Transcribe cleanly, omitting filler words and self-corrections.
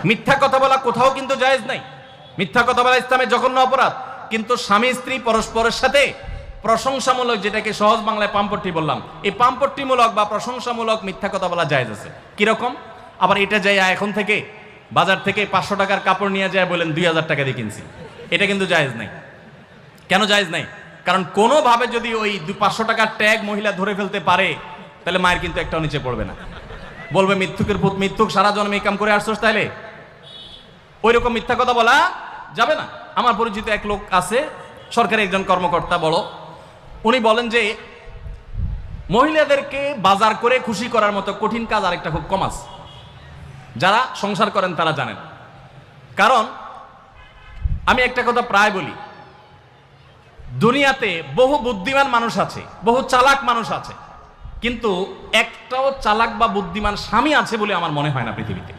মিথ্যা কথা বলা কোথাও কিন্তু জায়েজ নাই। মিথ্যা কথা বলা ইসলামে জঘন্য অপরাধ। কিন্তু স্বামী স্ত্রী পরস্পরের সাথে প্রশংসামূলক, যেটাকে সহজ বাংলায় পাম্পট্টি বললাম, এই পাম্পট্টিমূলক বা প্রশংসামূলক মিথ্যা কথা বলা জায়েজ আছে। কিরকম? আবার এটা যাই এখন থেকে বাজার থেকে 500 টাকার কাপড় নিয়ে যায় বলেন 2000 টাকা দিয়ে কিনছি, এটা কিন্তু জায়েজ নাই। কেন জায়েজ নাই? কারণ কোনোভাবে যদি ওই 500 টাকার ট্যাগ মহিলা ধরে ফেলতে পারে, তাহলে মায়ের কিন্তু একটাও নিচে পড়বে না। বলবে মিথ্যুকের পুত মিথ্যুক, সারা জন্মে কাম করে আসছোস, তাইলে ওই রকম মিথ্যা কথা বলা যাবে না। আমার পরিচিত এক লোক আছে, সরকারি একজন কর্মকর্তা বড়, উনি বলেন যে মহিলাদেরকে বাজার করে খুশি করার মতো কঠিন কাজ আরেকটা খুব কম আছে। যারা সংসার করেন তারা জানেন। কারণ আমি একটা কথা প্রায় বলি, দুনিয়াতে বহু বুদ্ধিমান মানুষ আছে, বহু চালাক মানুষ আছে, কিন্তু একটাও চালাক বা বুদ্ধিমান স্বামী আছে বলে আমার মনে হয় না পৃথিবীতে।